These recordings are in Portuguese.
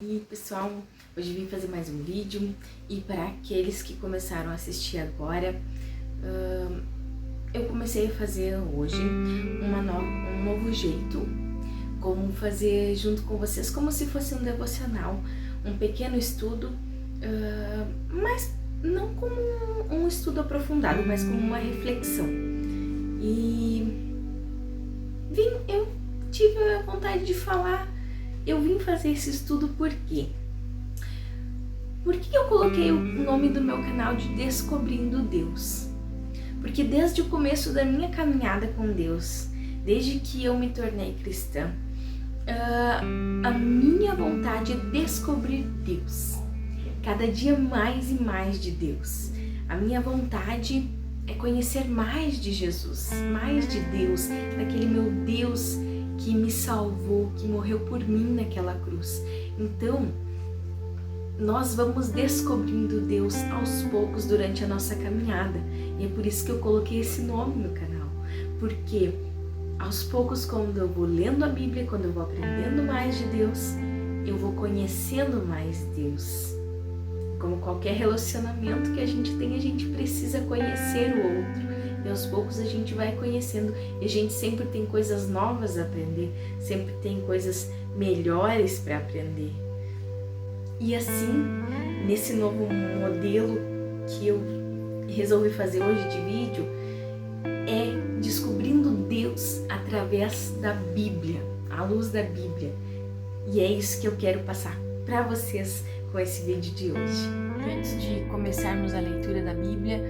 E pessoal, hoje vim fazer mais um vídeo e para aqueles que começaram a assistir agora, eu comecei a fazer hoje um novo jeito, como fazer junto com vocês, como se fosse um devocional, um pequeno estudo, mas não como um estudo aprofundado, mas como uma reflexão. E eu tive a vontade de falar. Eu vim fazer esse estudo por quê? Por que eu coloquei o nome do meu canal de Descobrindo Deus? Porque desde o começo da minha caminhada com Deus, desde que eu me tornei cristã, a minha vontade é descobrir Deus. Cada dia mais e mais de Deus. A minha vontade é conhecer mais de Jesus, mais de Deus, daquele meu Deus que me salvou, que morreu por mim naquela cruz. Então, nós vamos descobrindo Deus aos poucos durante a nossa caminhada. E é por isso que eu coloquei esse nome no canal. Porque aos poucos, quando eu vou lendo a Bíblia, quando eu vou aprendendo mais de Deus, eu vou conhecendo mais Deus. Como qualquer relacionamento que a gente tem, a gente precisa conhecer o outro. E aos poucos a gente vai conhecendo. E a gente sempre tem coisas novas a aprender. Sempre tem coisas melhores para aprender. E assim, nesse novo modelo que eu resolvi fazer hoje de vídeo, é descobrindo Deus através da Bíblia, à luz da Bíblia. E é isso que eu quero passar para vocês com esse vídeo de hoje. Antes de começarmos a leitura da Bíblia,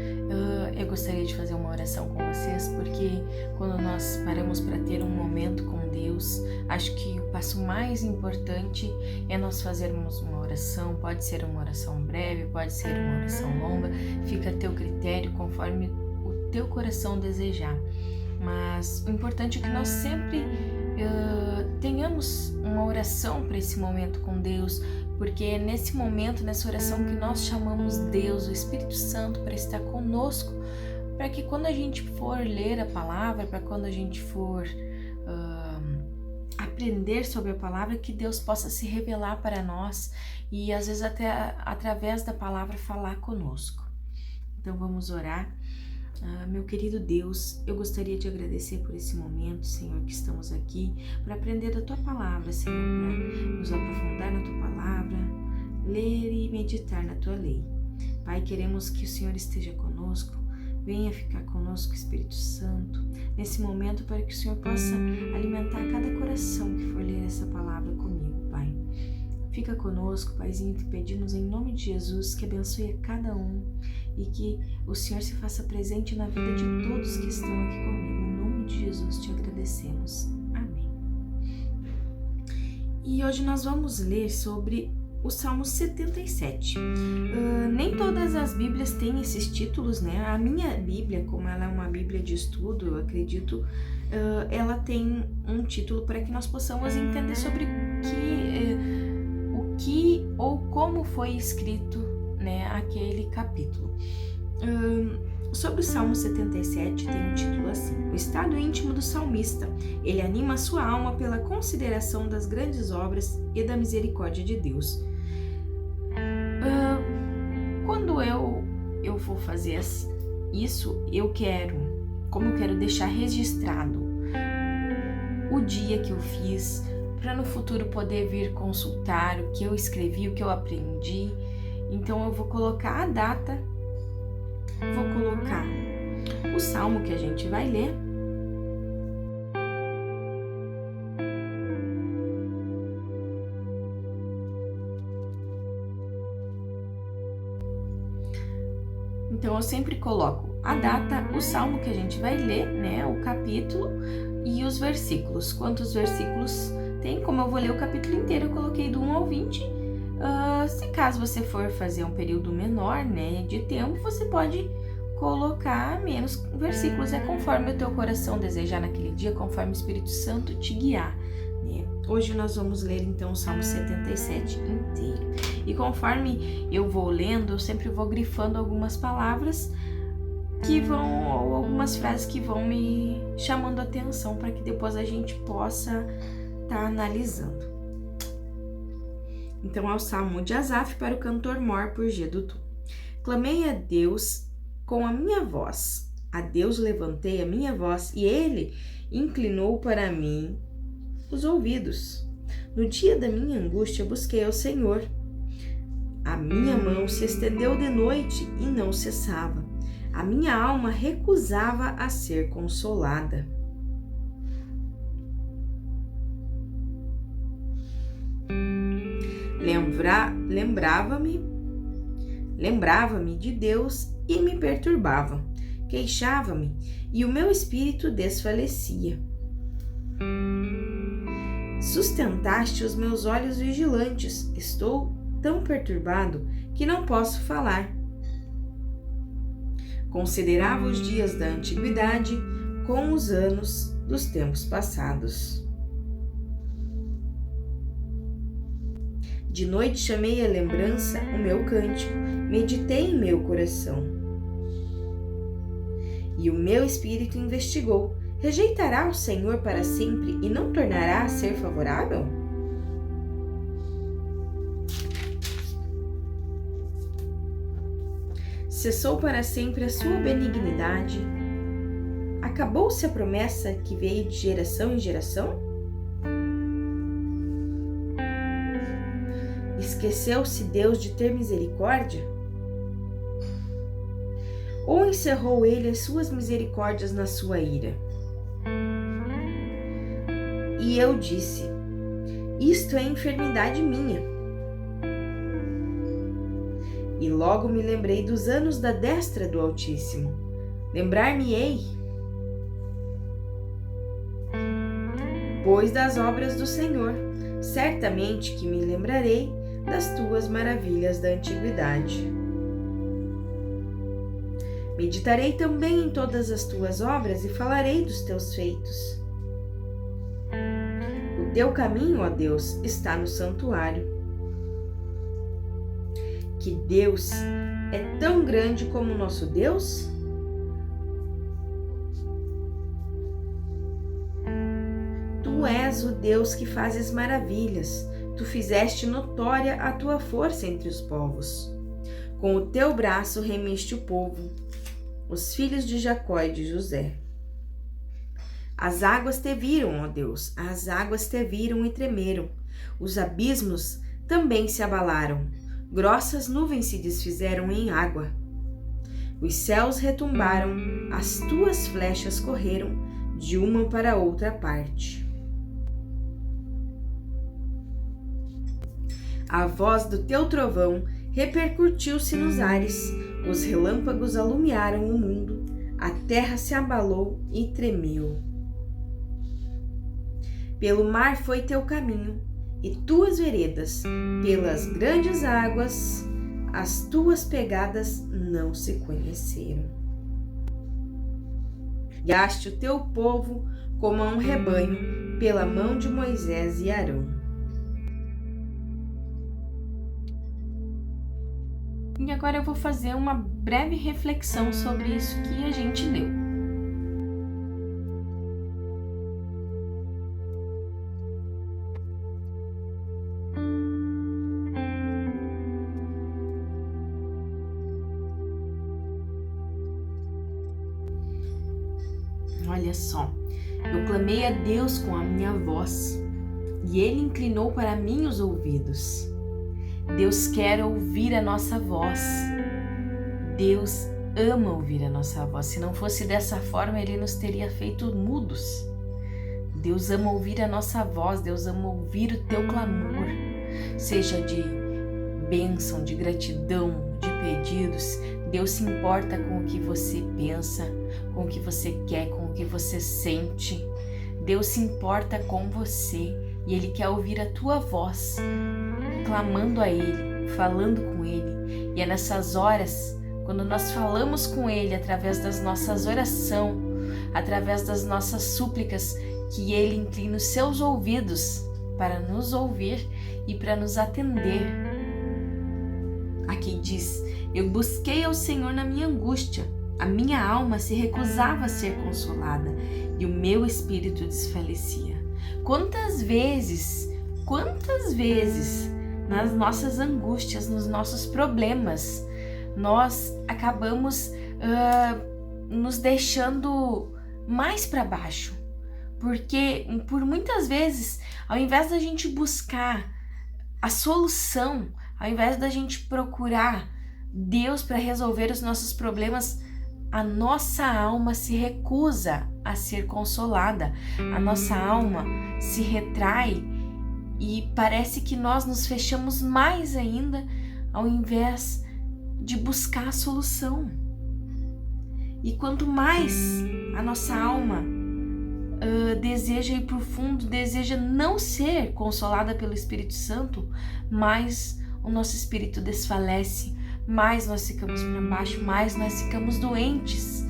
eu gostaria de fazer uma oração com vocês, porque quando nós paramos para ter um momento com Deus, acho que o passo mais importante é nós fazermos uma oração. Pode ser uma oração breve, pode ser uma oração longa, fica a teu critério, conforme o teu coração desejar. Mas o importante é que nós sempre tenhamos uma oração para esse momento com Deus, porque é nesse momento, nessa oração, que nós chamamos Deus, o Espírito Santo, para estar conosco, para que quando a gente for ler a palavra, para quando a gente for aprender sobre a palavra, que Deus possa se revelar para nós e às vezes até através da palavra falar conosco. Então vamos orar. Meu querido Deus, eu gostaria de agradecer por esse momento, Senhor, que estamos aqui para aprender da Tua Palavra, Senhor, para nos aprofundar na Tua Palavra, ler e meditar na Tua lei. Pai, queremos que o Senhor esteja conosco, venha ficar conosco, Espírito Santo, nesse momento, para que o Senhor possa alimentar cada coração que for ler essa palavra comigo, Pai. Fica conosco, Paizinho, te pedimos em nome de Jesus que abençoe a cada um e que o Senhor se faça presente na vida de todos que estão aqui comigo. Em nome de Jesus te agradecemos. Amém. E hoje nós vamos ler sobre o Salmo 77. Nem todas as Bíblias têm esses títulos, né? A minha Bíblia, como ela é uma Bíblia de estudo, eu acredito, ela tem um título para que nós possamos entender sobre o que ou como foi escrito, né, aquele capítulo. Sobre o Salmo 77 tem um título assim: o estado íntimo do salmista. Ele anima a sua alma pela consideração das grandes obras e da misericórdia de Deus. Quando eu vou fazer isso, eu quero deixar registrado o dia que eu fiz, para no futuro poder vir consultar o que eu escrevi, o que eu aprendi. Então eu vou colocar a data, vou colocar o salmo que a gente vai ler, então eu sempre coloco a data, o salmo que a gente vai ler, né, o capítulo e os versículos. Quantos versículos tem? Como eu vou ler o capítulo inteiro, eu coloquei do 1 ao 20. Se caso você for fazer um período menor, né, de tempo, você pode colocar menos versículos, é conforme o teu coração desejar naquele dia, conforme o Espírito Santo te guiar, né? Hoje nós vamos ler então o Salmo 77 inteiro. E conforme eu vou lendo, eu sempre vou grifando algumas palavras ou algumas frases que vão me chamando a atenção, para que depois a gente possa estar analisando. Então é o Salmo de Asaf para o cantor mor por Jedutum. Clamei a Deus com a minha voz. A Deus levantei a minha voz e ele inclinou para mim os ouvidos. No dia da minha angústia busquei ao Senhor. A minha mão se estendeu de noite e não cessava. A minha alma recusava a ser consolada. Lembrava-me de Deus e me perturbava. Queixava-me e o meu espírito desfalecia. Sustentaste os meus olhos vigilantes. Estou tão perturbado que não posso falar. Considerava os dias da antiguidade com os anos dos tempos passados. De noite chamei à lembrança o meu cântico, meditei em meu coração. E o meu espírito investigou: rejeitará o Senhor para sempre e não tornará a ser favorável? Cessou para sempre a sua benignidade? Acabou-se a promessa que veio de geração em geração? Esqueceu-se Deus de ter misericórdia? Ou encerrou ele as suas misericórdias na sua ira? E eu disse: isto é enfermidade minha. E logo me lembrei dos anos da destra do Altíssimo. Lembrar-me-ei, pois, das obras do Senhor. Certamente que me lembrarei das tuas maravilhas da antiguidade. Meditarei também em todas as tuas obras e falarei dos teus feitos. O teu caminho, ó Deus, está no santuário. Que Deus é tão grande como o nosso Deus? Tu és o Deus que fazes maravilhas. Tu fizeste notória a tua força entre os povos. Com o teu braço remiste o povo, os filhos de Jacó e de José. As águas te viram, ó Deus, as águas te viram e tremeram. Os abismos também se abalaram. Grossas nuvens se desfizeram em água. Os céus retumbaram, as tuas flechas correram de uma para outra parte. A voz do teu trovão repercutiu-se nos ares, os relâmpagos alumiaram o mundo, a terra se abalou e tremeu. Pelo mar foi teu caminho, e tuas veredas, pelas grandes águas, as tuas pegadas não se conheceram. Guiaste o teu povo como a um rebanho, pela mão de Moisés e Arão. E agora eu vou fazer uma breve reflexão sobre isso que a gente leu. Olha só, eu clamei a Deus com a minha voz, e Ele inclinou para mim os ouvidos. Deus quer ouvir a nossa voz. Deus ama ouvir a nossa voz. Se não fosse dessa forma, Ele nos teria feito mudos. Deus ama ouvir a nossa voz. Deus ama ouvir o teu clamor, seja de bênção, de gratidão, de pedidos. Deus se importa com o que você pensa, com o que você quer, com o que você sente. Deus se importa com você e Ele quer ouvir a tua voz, clamando a Ele, falando com Ele. E é nessas horas, quando nós falamos com Ele através das nossas orações, através das nossas súplicas, que Ele inclina os seus ouvidos para nos ouvir e para nos atender. Aqui diz: eu busquei ao Senhor na minha angústia, a minha alma se recusava a ser consolada e o meu espírito desfalecia. Quantas vezes nas nossas angústias, nos nossos problemas, nós acabamos nos deixando mais para baixo, porque por muitas vezes, ao invés da gente buscar a solução, ao invés da gente procurar Deus para resolver os nossos problemas, a nossa alma se recusa a ser consolada, a nossa alma se retrai e parece que nós nos fechamos mais ainda ao invés de buscar a solução. E quanto mais a nossa alma deseja ir para o fundo, deseja não ser consolada pelo Espírito Santo, mais o nosso espírito desfalece, mais nós ficamos para baixo, mais nós ficamos doentes.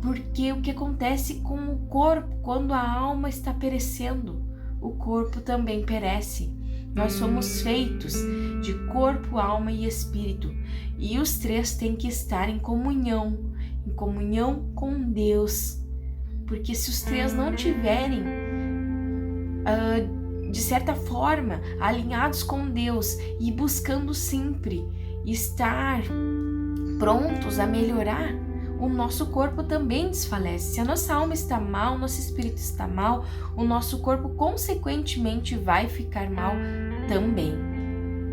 Porque o que acontece com o corpo, quando a alma está perecendo, o corpo também perece. Nós somos feitos de corpo, alma e espírito, e os três têm que estar em comunhão com Deus. Porque se os três não tiverem, de certa forma, alinhados com Deus e buscando sempre estar prontos a melhorar, o nosso corpo também desfalece. Se a nossa alma está mal, o nosso espírito está mal, o nosso corpo consequentemente vai ficar mal também.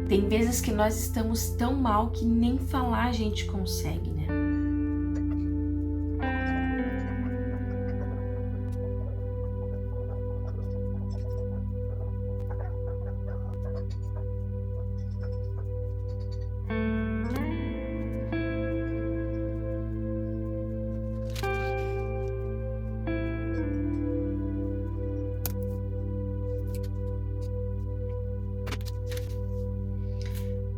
Tem vezes que nós estamos tão mal que nem falar a gente consegue, né?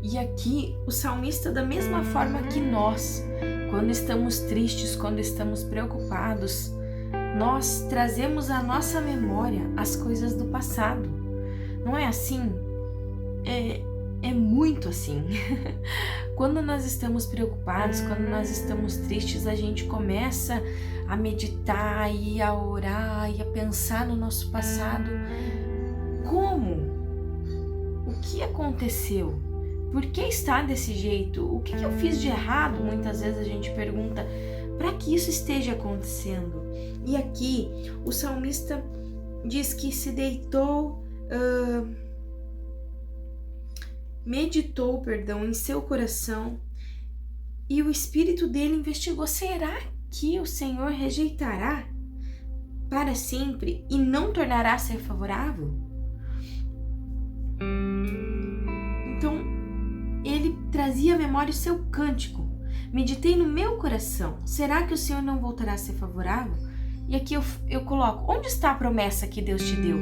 E aqui o salmista, da mesma forma que nós, quando estamos tristes, quando estamos preocupados, nós trazemos à nossa memória as coisas do passado. Não é assim? É muito assim. Quando nós estamos preocupados, quando nós estamos tristes, a gente começa a meditar e a orar e a pensar no nosso passado. Como? O que aconteceu? Por que está desse jeito? O que eu fiz de errado? Muitas vezes a gente pergunta para que isso esteja acontecendo. E aqui o salmista diz que se deitou, meditou, em seu coração, e o espírito dele investigou. Será que o Senhor rejeitará para sempre e não tornará a ser favorável? Então, ele trazia à memória o seu cântico. Meditei no meu coração. Será que o Senhor não voltará a ser favorável? E aqui eu coloco, onde está a promessa que Deus te deu?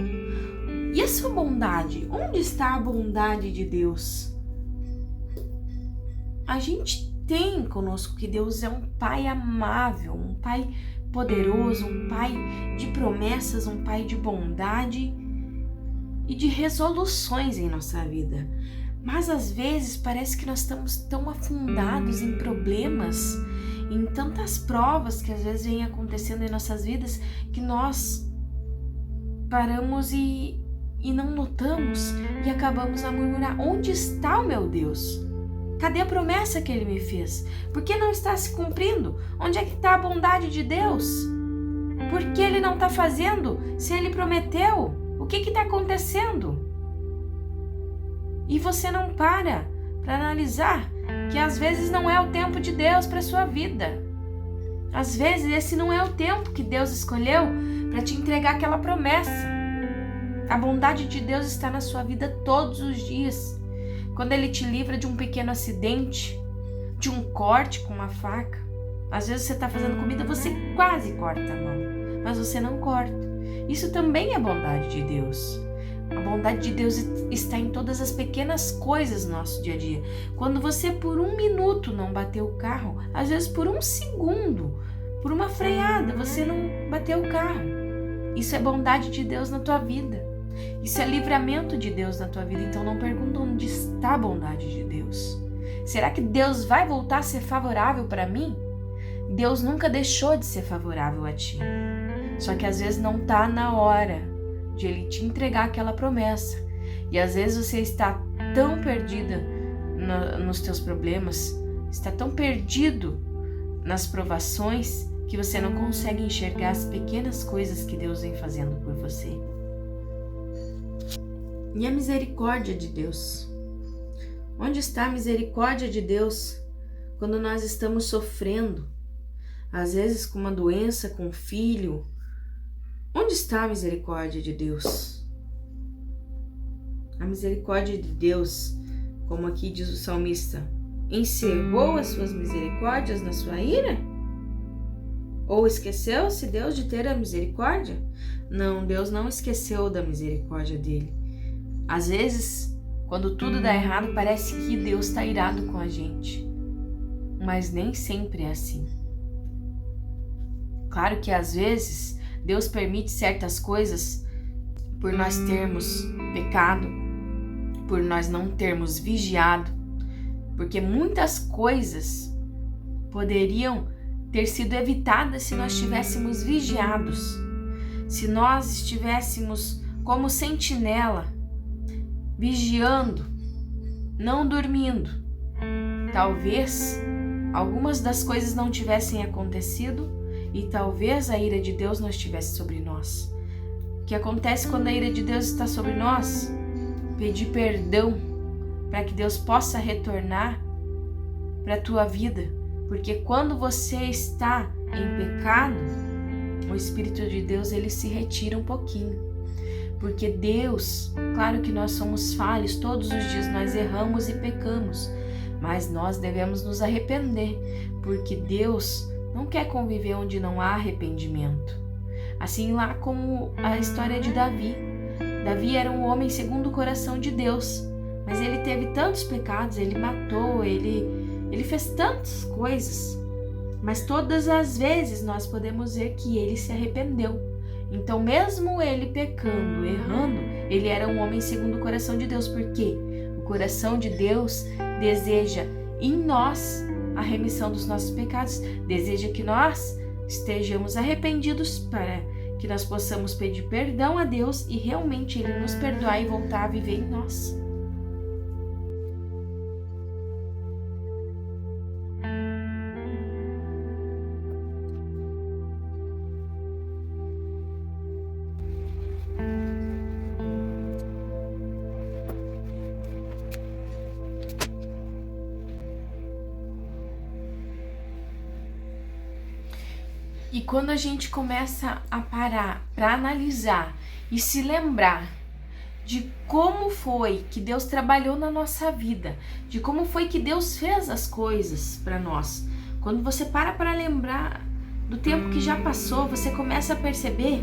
E a sua bondade? Onde está a bondade de Deus? A gente tem conosco que Deus é um Pai amável, um Pai poderoso, um Pai de promessas, um Pai de bondade e de resoluções em nossa vida. Mas às vezes parece que nós estamos tão afundados em problemas, em tantas provas que às vezes vêm acontecendo em nossas vidas, que nós paramos e não notamos e acabamos a murmurar: onde está o meu Deus? Cadê a promessa que Ele me fez? Por que não está se cumprindo? Onde é que está a bondade de Deus? Por que Ele não está fazendo se Ele prometeu? O que está acontecendo? E você não para analisar que às vezes não é o tempo de Deus para a sua vida. Às vezes esse não é o tempo que Deus escolheu para te entregar aquela promessa. A bondade de Deus está na sua vida todos os dias. Quando Ele te livra de um pequeno acidente, de um corte com uma faca. Às vezes você está fazendo comida, você quase corta a mão, mas você não corta. Isso também é bondade de Deus. A bondade de Deus está em todas as pequenas coisas do nosso dia a dia. Quando você por um minuto não bateu o carro, às vezes por um segundo, por uma freada, você não bateu o carro. Isso é bondade de Deus na tua vida. Isso é livramento de Deus na tua vida. Então não pergunta onde está a bondade de Deus. Será que Deus vai voltar a ser favorável para mim? Deus nunca deixou de ser favorável a ti. Só que às vezes não está na hora de Ele te entregar aquela promessa. E às vezes você está tão perdida nos teus problemas, está tão perdido nas provações que você não consegue enxergar as pequenas coisas que Deus vem fazendo por você. E a misericórdia de Deus? Onde está a misericórdia de Deus quando nós estamos sofrendo? Às vezes com uma doença, com um filho. Onde está a misericórdia de Deus? A misericórdia de Deus, como aqui diz o salmista, encerrou as suas misericórdias na sua ira? Ou esqueceu-se Deus de ter a misericórdia? Não, Deus não esqueceu da misericórdia dele. Às vezes, quando tudo dá errado, parece que Deus está irado com a gente. Mas nem sempre é assim. Claro que às vezes Deus permite certas coisas por nós termos pecado, por nós não termos vigiado, porque muitas coisas poderiam ter sido evitadas se nós estivéssemos vigiados, se nós estivéssemos como sentinela, vigiando, não dormindo. Talvez algumas das coisas não tivessem acontecido e talvez a ira de Deus não estivesse sobre nós. O que acontece quando a ira de Deus está sobre nós? Pedir perdão para que Deus possa retornar para a tua vida, porque quando você está em pecado, o Espírito de Deus ele se retira um pouquinho, porque Deus, claro que nós somos falhos, todos os dias nós erramos e pecamos, mas nós devemos nos arrepender, porque Deus não quer conviver onde não há arrependimento. Assim lá como a história de Davi. Davi era um homem segundo o coração de Deus, mas ele teve tantos pecados, ele matou, ele fez tantas coisas, mas todas as vezes nós podemos ver que ele se arrependeu. Então mesmo ele pecando, errando, ele era um homem segundo o coração de Deus, porque o coração de Deus deseja em nós a remissão dos nossos pecados, deseja que nós estejamos arrependidos para que nós possamos pedir perdão a Deus e realmente Ele nos perdoar e voltar a viver em nós. E quando a gente começa a parar para analisar e se lembrar de como foi que Deus trabalhou na nossa vida, de como foi que Deus fez as coisas para nós, quando você para lembrar do tempo que já passou, você começa a perceber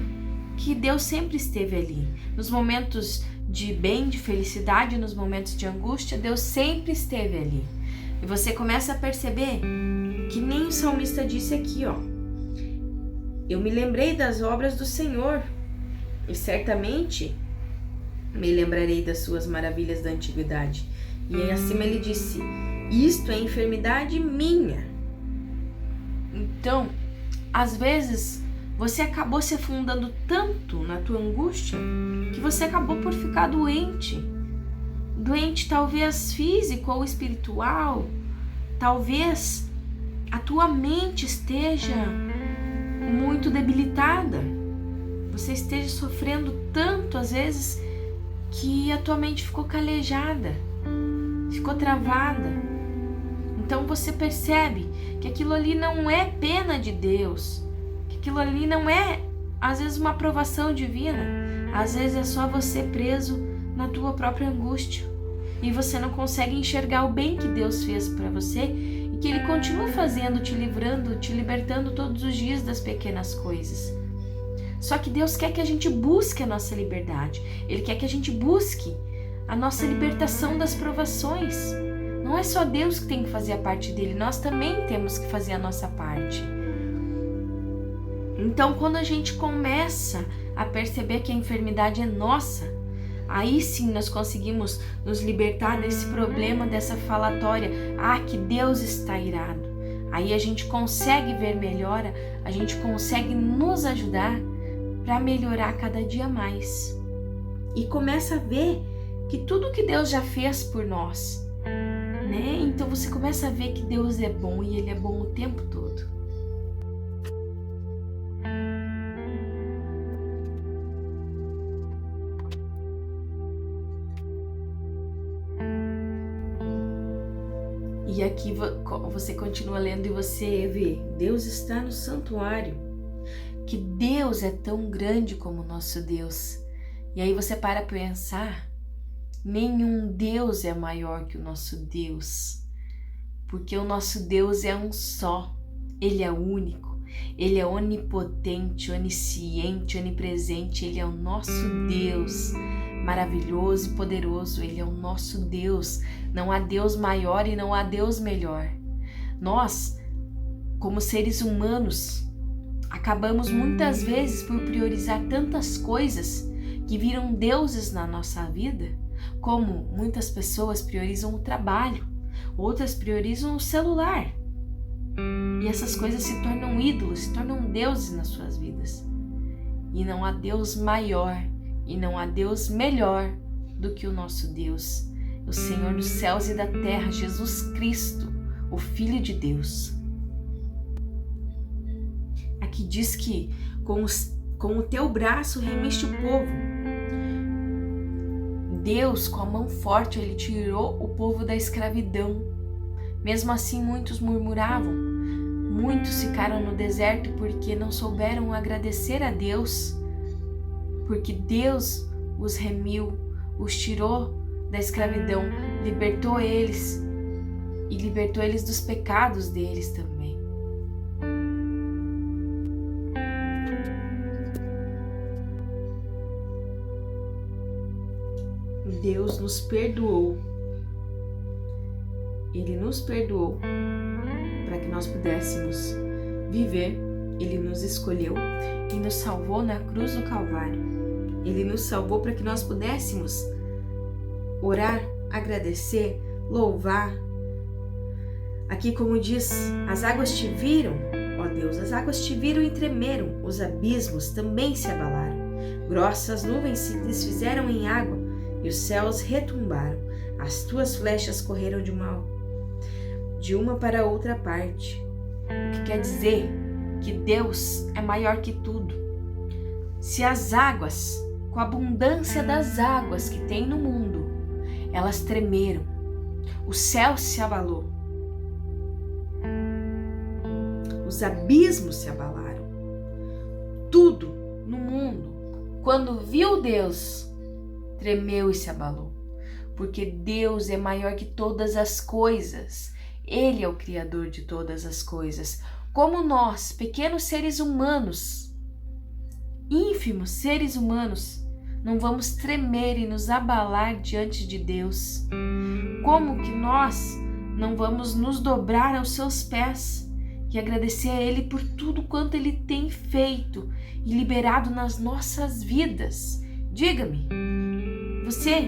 que Deus sempre esteve ali. Nos momentos de bem, de felicidade, nos momentos de angústia, Deus sempre esteve ali. E você começa a perceber que nem o salmista disse aqui, ó. Eu me lembrei das obras do Senhor e certamente me lembrarei das suas maravilhas da antiguidade. E aí acima ele disse, isto é enfermidade minha. Então, às vezes, você acabou se afundando tanto na tua angústia que você acabou por ficar doente. Doente talvez físico ou espiritual. Talvez a tua mente esteja muito debilitada, você esteja sofrendo tanto às vezes que a tua mente ficou calejada, ficou travada. Então você percebe que aquilo ali não é pena de Deus, que aquilo ali não é às vezes uma aprovação divina, às vezes é só você preso na tua própria angústia e você não consegue enxergar o bem que Deus fez para você que Ele continua fazendo, te livrando, te libertando todos os dias das pequenas coisas. Só que Deus quer que a gente busque a nossa liberdade. Ele quer que a gente busque a nossa libertação das provações. Não é só Deus que tem que fazer a parte dele, nós também temos que fazer a nossa parte. Então, quando a gente começa a perceber que a enfermidade é nossa, aí sim nós conseguimos nos libertar desse problema, dessa falatória, que Deus está irado. Aí a gente consegue ver melhora, a gente consegue nos ajudar para melhorar cada dia mais. E começa a ver que tudo que Deus já fez por nós, né? Então você começa a ver que Deus é bom e Ele é bom o tempo todo. E aqui você continua lendo e você vê, Deus está no santuário, que Deus é tão grande como o nosso Deus. E aí você para pensar, nenhum Deus é maior que o nosso Deus, porque o nosso Deus é um só, Ele é único, Ele é onipotente, onisciente, onipresente, Ele é o nosso Deus, maravilhoso e poderoso, Ele é o nosso Deus. Não há Deus maior e não há Deus melhor. Nós, como seres humanos, acabamos muitas vezes por priorizar tantas coisas que viram deuses na nossa vida, como muitas pessoas priorizam o trabalho, outras priorizam o celular. E essas coisas se tornam ídolos, se tornam deuses nas suas vidas. E não há Deus maior e não há Deus melhor do que o nosso Deus, o Senhor dos céus e da terra, Jesus Cristo, o Filho de Deus. Aqui diz que com o teu braço remiste o povo. Deus, com a mão forte, Ele tirou o povo da escravidão. Mesmo assim, muitos murmuravam. Muitos ficaram no deserto porque não souberam agradecer a Deus, porque Deus os remiu, os tirou da escravidão, libertou eles e libertou eles dos pecados deles também. Deus nos perdoou. Ele nos perdoou para que nós pudéssemos viver. Ele nos escolheu e nos salvou na cruz do Calvário. Ele nos salvou para que nós pudéssemos orar, agradecer, louvar. Aqui, como diz, as águas te viram, ó Deus, as águas te viram e tremeram, os abismos também se abalaram. Grossas nuvens se desfizeram em água e os céus retumbaram. As tuas flechas correram de uma para outra parte. O que quer dizer que Deus é maior que tudo. Se as águas, com a abundância das águas que tem no mundo, elas tremeram, o céu se abalou, os abismos se abalaram, tudo no mundo, quando viu Deus, tremeu e se abalou, porque Deus é maior que todas as coisas, Ele é o Criador de todas as coisas. Como nós, pequenos seres humanos, ínfimos seres humanos, não vamos tremer e nos abalar diante de Deus? Como que nós não vamos nos dobrar aos seus pés e agradecer a Ele por tudo quanto Ele tem feito e liberado nas nossas vidas? Diga-me, você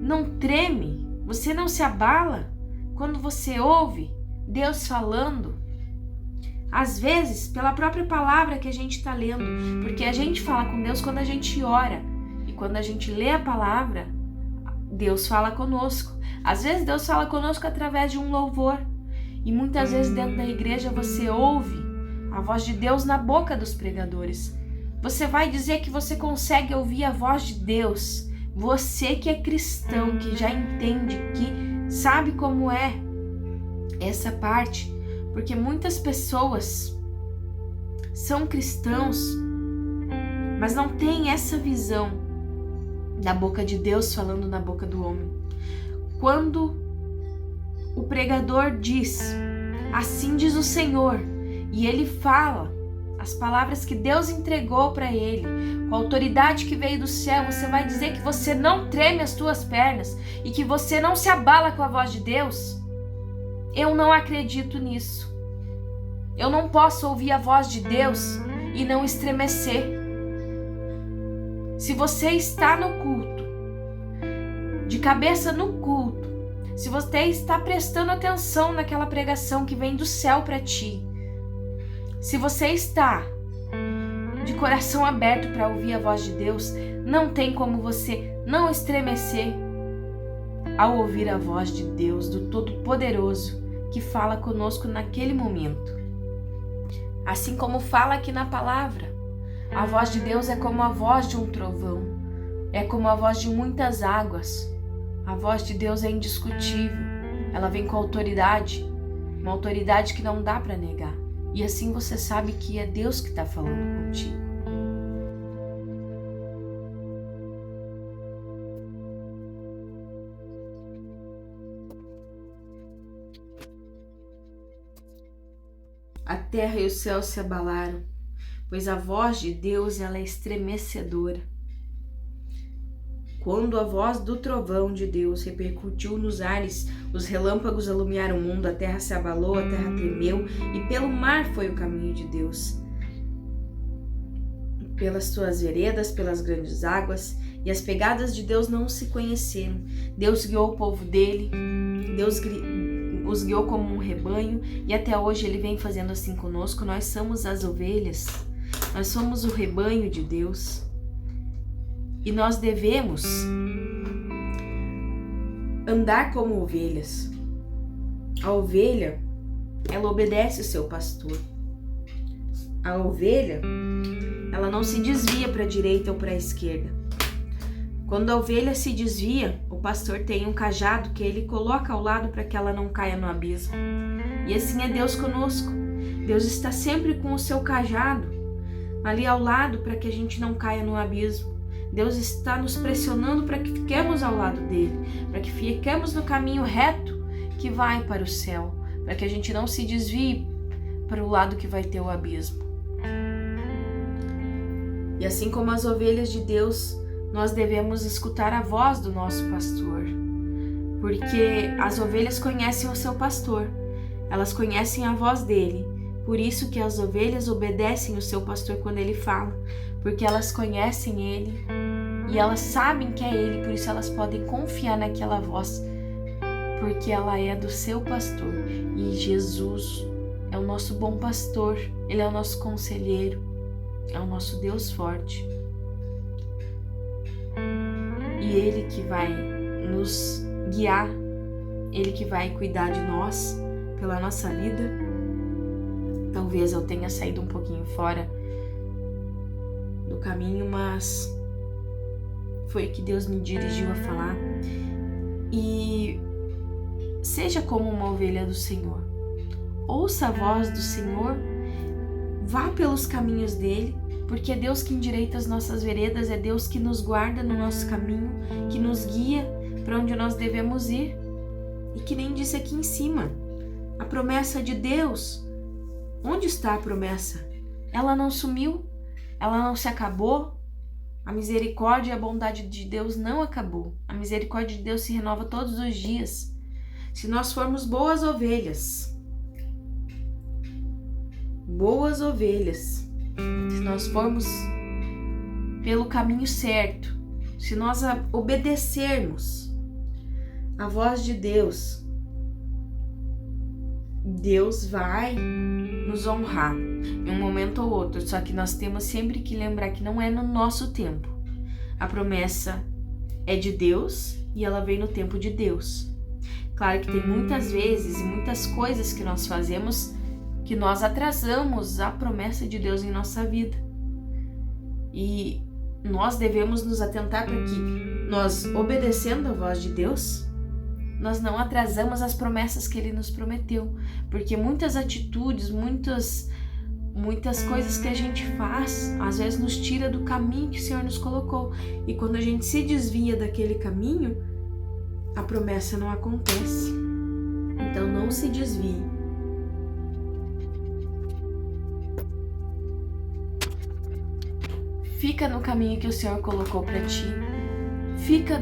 não treme, você não se abala quando você ouve Deus falando? Às vezes, pela própria palavra que a gente está lendo, porque a gente fala com Deus quando a gente ora, e quando a gente lê a palavra, Deus fala conosco. Às vezes Deus fala conosco através de um louvor, e muitas vezes dentro da igreja você ouve a voz de Deus na boca dos pregadores. Você vai dizer que você consegue ouvir a voz de Deus, você que é cristão, que já entende, que sabe como é essa parte. Porque muitas pessoas são cristãos, mas não têm essa visão da boca de Deus falando na boca do homem. Quando o pregador diz, assim diz o Senhor, e ele fala as palavras que Deus entregou para ele, com a autoridade que veio do céu, você vai dizer que você não treme as tuas pernas e que você não se abala com a voz de Deus? Eu não acredito nisso. Eu não posso ouvir a voz de Deus e não estremecer. Se você está no culto, de cabeça no culto, se você está prestando atenção naquela pregação que vem do céu para ti, se você está de coração aberto para ouvir a voz de Deus, não tem como você não estremecer ao ouvir a voz de Deus, do Todo-Poderoso, que fala conosco naquele momento. Assim como fala aqui na palavra, a voz de Deus é como a voz de um trovão, é como a voz de muitas águas. A voz de Deus é indiscutível, ela vem com autoridade, uma autoridade que não dá para negar. E assim você sabe que é Deus que está falando contigo. A terra e o céu se abalaram, pois a voz de Deus ela é estremecedora. Quando a voz do trovão de Deus repercutiu nos ares, os relâmpagos alumiaram o mundo, a terra se abalou, a terra tremeu, e pelo mar foi o caminho de Deus. Pelas suas veredas, pelas grandes águas, e as pegadas de Deus não se conheceram. Deus guiou o povo dele, Deus os guiou como um rebanho, e até hoje ele vem fazendo assim conosco. Nós somos as ovelhas, nós somos o rebanho de Deus. E nós devemos andar como ovelhas. A ovelha, ela obedece o seu pastor. A ovelha, ela não se desvia para a direita ou para a esquerda. Quando a ovelha se desvia, o pastor tem um cajado que ele coloca ao lado para que ela não caia no abismo. E assim é Deus conosco. Deus está sempre com o seu cajado ali ao lado para que a gente não caia no abismo. Deus está nos pressionando para que fiquemos ao lado dele, para que fiquemos no caminho reto que vai para o céu, para que a gente não se desvie para o lado que vai ter o abismo. E assim como as ovelhas de Deus, nós devemos escutar a voz do nosso pastor, porque as ovelhas conhecem o seu pastor, elas conhecem a voz dele, por isso que as ovelhas obedecem o seu pastor quando ele fala, porque elas conhecem ele e elas sabem que é ele, por isso elas podem confiar naquela voz, porque ela é do seu pastor. E Jesus é o nosso bom pastor, ele é o nosso conselheiro, é o nosso Deus forte. E ele que vai nos guiar, ele que vai cuidar de nós pela nossa vida. Talvez eu tenha saído um pouquinho fora do caminho, mas foi o que Deus me dirigiu a falar. E seja como uma ovelha do Senhor. Ouça a voz do Senhor, vá pelos caminhos dele, porque é Deus que endireita as nossas veredas, é Deus que nos guarda no nosso caminho, que nos guia para onde nós devemos ir. E que nem disse aqui em cima, a promessa de Deus, onde está a promessa? Ela não sumiu, ela não se acabou. A misericórdia e a bondade de Deus não acabou. A misericórdia de Deus se renova todos os dias. Se nós formos boas ovelhas, se nós formos pelo caminho certo, se nós obedecermos a voz de Deus, Deus vai nos honrar em um momento ou outro. Só que nós temos sempre que lembrar que não é no nosso tempo. A promessa é de Deus e ela vem no tempo de Deus. Claro que tem muitas vezes e muitas coisas que nós fazemos que nós atrasamos a promessa de Deus em nossa vida. E nós devemos nos atentar para que nós, obedecendo a voz de Deus, nós não atrasamos as promessas que Ele nos prometeu. Porque muitas atitudes, muitas coisas que a gente faz, às vezes nos tira do caminho que o Senhor nos colocou. E quando a gente se desvia daquele caminho, a promessa não acontece. Então não se desvie. Fica no caminho que o Senhor colocou para ti. Fica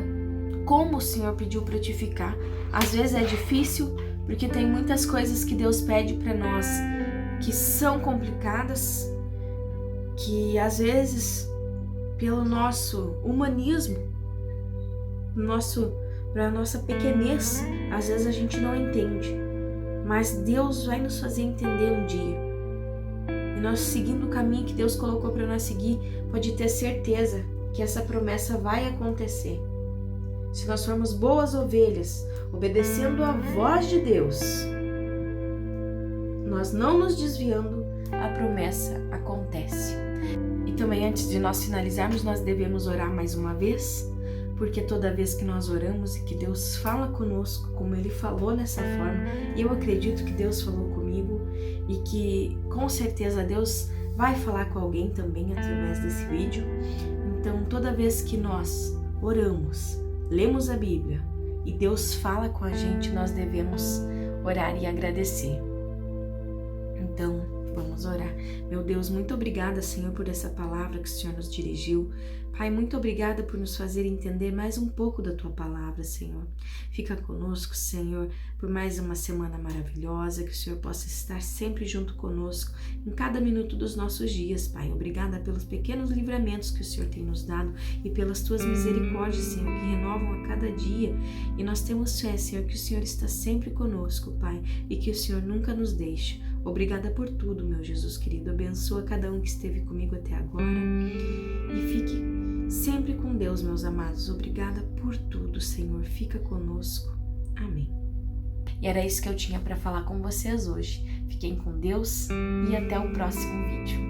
como o Senhor pediu para te ficar. Às vezes é difícil, porque tem muitas coisas que Deus pede para nós que são complicadas, que às vezes, pelo nosso humanismo, para a nossa pequenez, às vezes a gente não entende. Mas Deus vai nos fazer entender um dia. E nós, seguindo o caminho que Deus colocou para nós seguir, pode ter certeza que essa promessa vai acontecer. se nós formos boas ovelhas, obedecendo a voz de Deus, nós não nos desviando, a promessa acontece. E também, antes de nós finalizarmos, nós devemos orar mais uma vez, porque toda vez que nós oramos e que Deus fala conosco, como Ele falou nessa forma, eu acredito que Deus falou comigo e que com certeza Deus vai falar com alguém também através desse vídeo. Então, toda vez que nós oramos, lemos a Bíblia e Deus fala com a gente, nós devemos orar e agradecer. Então, vamos orar. Meu Deus, muito obrigada, Senhor, por essa palavra que o Senhor nos dirigiu. Pai, muito obrigada por nos fazer entender mais um pouco da Tua palavra, Senhor. Fica conosco, Senhor, por mais uma semana maravilhosa, que o Senhor possa estar sempre junto conosco em cada minuto dos nossos dias, Pai. Obrigada pelos pequenos livramentos que o Senhor tem nos dado e pelas Tuas misericórdias, Senhor, que renovam a cada dia. E nós temos fé, Senhor, que o Senhor está sempre conosco, Pai, e que o Senhor nunca nos deixe. Obrigada por tudo, meu Jesus querido. Abençoa cada um que esteve comigo até agora e fique sempre com Deus, meus amados. Obrigada por tudo, Senhor. Fica conosco. Amém. E era isso que eu tinha para falar com vocês hoje. Fiquem com Deus e até o próximo vídeo.